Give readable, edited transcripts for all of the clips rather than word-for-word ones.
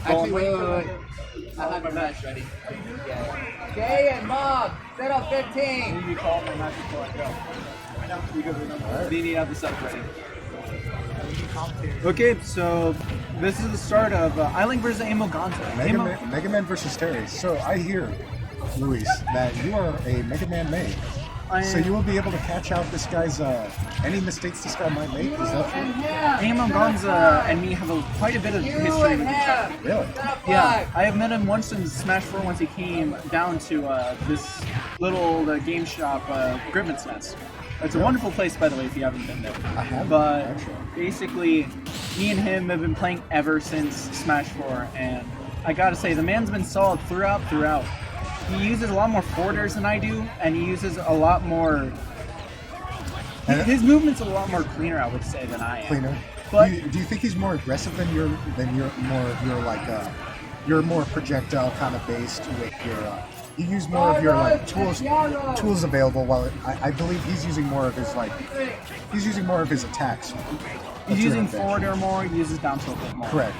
Actually, wait. I have a match ready. Yeah. Jay and Mog, set up 15. You call my match before I go. I know. You go remember. They need to have the stuff ready. Okay, so this is the start of iLink versus AMOGonza. Megaman versus Terry. So I hear, Luis, that you are a Megaman main. So you will be able to catch out this guy's any mistakes this guy might make. Is that true? AMOGonza and me have quite a bit of history with each other. Really? Yeah, I have met him once in Smash 4 once he came down to this little game shop, Griffin's Nest. It's a wonderful place, by the way, if you haven't been there. I haven't, but actually. basically, me and him have been playing ever since Smash 4, and I gotta say, the man's been solid throughout. He uses a lot more forwarders than I do, and he uses a lot more... His movement's a lot more cleaner, I would say, than I am. Cleaner. But do you think he's more aggressive than you're more projectile kind of based with your you use more of your like tools available, while I believe he's using more of his attacks. He's using forwarder more, he uses down tilt a bit more. Correct.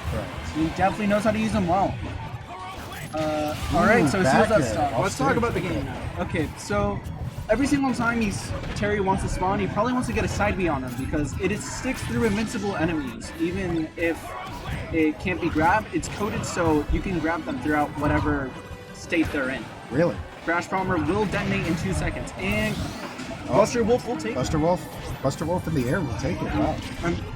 He definitely knows how to use them well. Alright, so as soon as that stops, let's talk about the game now. Okay, so every single time Terry wants to spawn, he probably wants to get a side B on him because it sticks through invincible enemies. Even if it can't be grabbed, it's coded so you can grab them throughout whatever state they're in. Really? Crash Bomber will detonate in 2 seconds, and Buster Wolf will take it. Buster Wolf in the air will take it. Wow.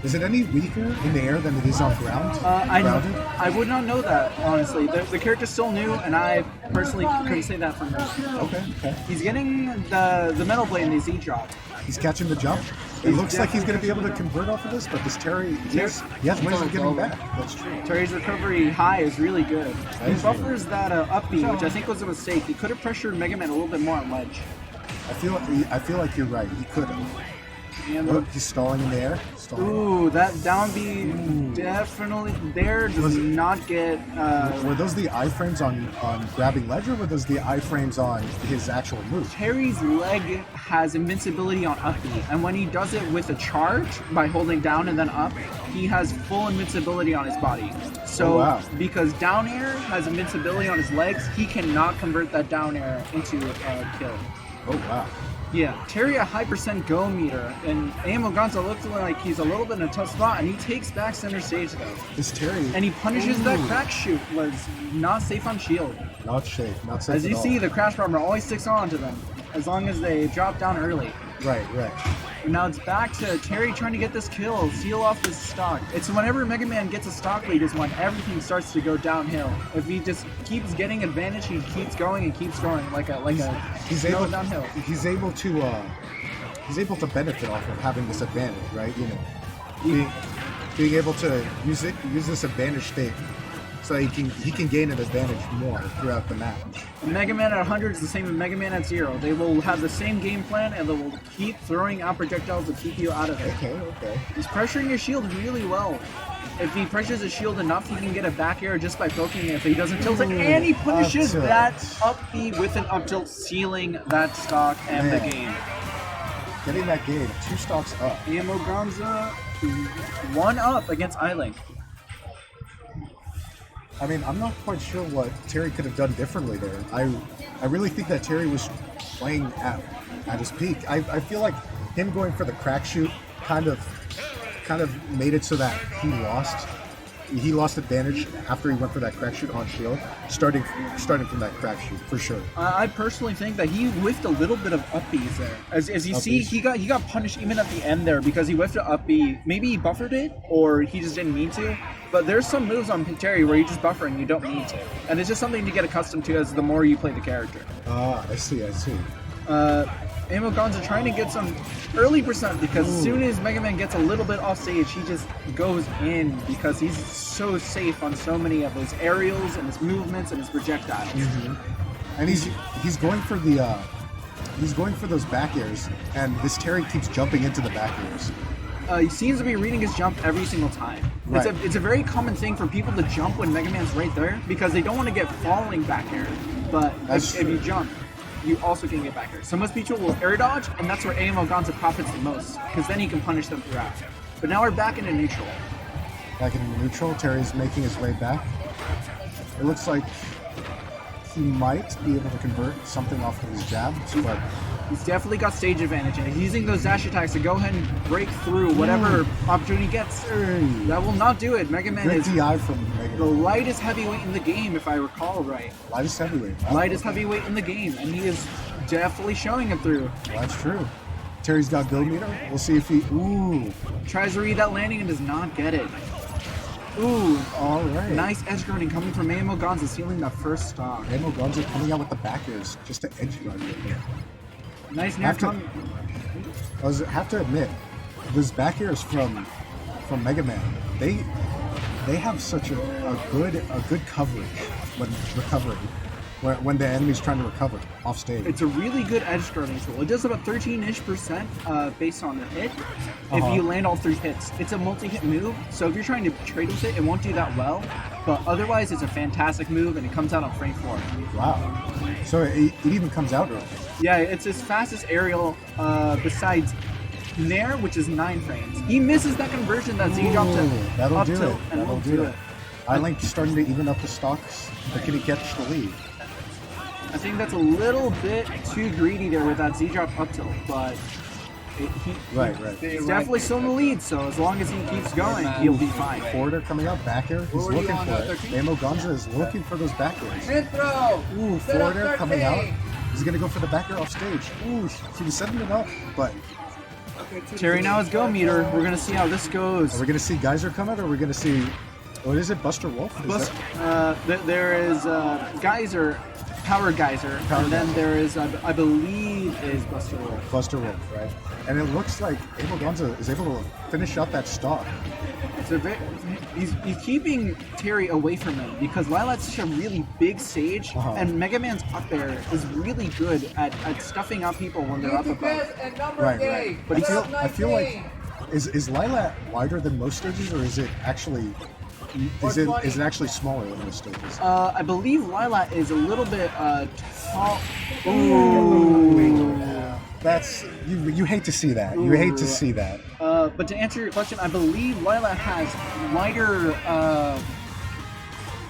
Is it any weaker in the air than it is on ground? I would not know that, honestly. The character's still new, and I personally couldn't say that for me. Okay. He's getting the metal blade in the Z drop. He's catching the jump. It looks like he's going to be able to convert off of this, but this Terry, he has ways of getting back. That's true. Terry's recovery high is really good. He buffers that up B, which I think was a mistake. He could have pressured Megaman a little bit more on ledge. I feel like you're right. He could have. Look, he's stalling in the air. Ooh, that down B definitely there does not get... Were those the iframes on grabbing ledge, or were those the iframes on his actual move? Terry's leg has invincibility on up B, and when he does it with a charge, by holding down and then up, he has full invincibility on his body. So, because down air has invincibility on his legs, he cannot convert that down air into a kill. Oh, wow. Yeah, Terry a high percent go meter, and AMOGonza looks like he's a little bit in a tough spot, and he takes back center stage though. This Terry... And he punishes that crack shoot, was not safe on shield. Not safe As you see, the Crash Bomber always sticks on to them, as long as they drop down early. Right. And now it's back to Terry trying to get this kill, seal off this stock. It's whenever Megaman gets a stock lead is when everything starts to go downhill. If he just keeps getting advantage, he keeps going and keeps going he's able downhill. He's able to benefit off of having this advantage, right? You know, being able to use this advantage state so he can gain an advantage more throughout the match. Megaman at 100 is the same as Megaman at 0. They will have the same game plan, and they will keep throwing out projectiles to keep you out of it. Okay. He's pressuring your shield really well. If he pressures his shield enough, he can get a back air just by poking it if he doesn't tilt it. And he punishes that up B with an up tilt, sealing that stock and the game. Getting that game, 2 stocks up. AMOGonza 1 up against iLink. I mean, I'm not quite sure what Terry could have done differently there. I really think that Terry was playing at his peak. I feel like him going for the crack shoot kind of made it so that he lost advantage after he went for that crack shoot on shield, starting from that crack shoot for sure. I personally think that he whiffed a little bit of up Bs there. As you see, he got punished even at the end there because he whiffed an up B. Maybe he buffered it, or he just didn't mean to. But there's some moves on Terry where you just buffer and you don't need to. And it's just something to get accustomed to as the more you play the character. I see. AMOGonza trying to get some early percent because as soon as Megaman gets a little bit off stage, he just goes in because he's so safe on so many of his aerials and his movements and his projectiles. Mm-hmm. And he's going for those back airs, and this Terry keeps jumping into the back airs. He seems to be reading his jump every single time. Right. It's a very common thing for people to jump when Megaman's right there because they don't want to get falling back air. But if you jump, you also can get back air. So most people will air dodge, and that's where AMOGonza profits the most because then he can punish them throughout. But now we're back into neutral. Back in neutral, Terry's making his way back. It looks like he might be able to convert something off of his jabs, but He's definitely got stage advantage, and he's using those dash attacks to go ahead and break through whatever opportunity he gets. That will not do it. Megaman good is DI from Megaman. the lightest heavyweight in the game, if I recall right. Lightest heavyweight. Wow. Lightest heavyweight in the game, and he is definitely showing it through. Well, that's true. Terry's got build meter. We'll see if he. Ooh. Tries to read that landing and does not get it. Ooh, All right. nice edge guarding coming from AMOGonza, stealing that first stock. AMOGonza coming out with the back airs just to edge guard it. Nice nair Have to- coming. I have to admit, those back airs from Megaman, they have such a good coverage when recovering, when the enemy's trying to recover off stage. It's a really good edge guarding tool. It does about 13-ish% based on the hit if Uh-huh. you land all 3 hits. It's a multi-hit move, so if you're trying to trade with it, it won't do that well. But otherwise, it's a fantastic move, and it comes out on frame 4. Wow. So it even comes out early. Yeah, it's his fastest aerial besides Nair, which is 9 frames. He misses that conversion that Z dropped to That'll up do tilt, it. and That'll won't do it. iLink starting to even up the stocks, but can he catch the lead? I think that's a little bit too greedy there with that Z drop up tilt, but Right. he's definitely still in the lead, so as long as he keeps going, he'll be fine. Forwarder coming up, back air. He's Who are you looking on, for it. 13? AMOGonza is looking for those back airs. Mid throw. Ooh, Set up forwarder coming out. 13. He's gonna go for the back air off stage. Ooh, he was setting it up, but Terry now has go meter. We're gonna see how this goes. are we gonna see Geyser come out, or are we gonna see what is it, Buster Wolf? Is that- There is Geyser, Power Geyser, Power and then Geyser. there is, I believe, is Buster Wolf. Buster Wolf, right? And it looks like AMOGonza is able to finish out that stock. It's a bit, he's keeping Terry away from him because Lilat's such a really big stage, and Mega Man's up there is really good at stuffing out people when they're up above. And number Right. game. But Set up I feel like 19. is Lilat wider than most stages, or is it actually is it actually smaller than most stages? I believe Lilat is a little bit tall. Ooh. That's you hate to see that. You hate to see that. But to answer your question, I believe Lilat has wider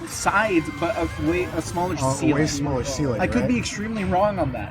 sides, but a smaller ceiling. Way smaller ceiling. I could right? be extremely wrong on that.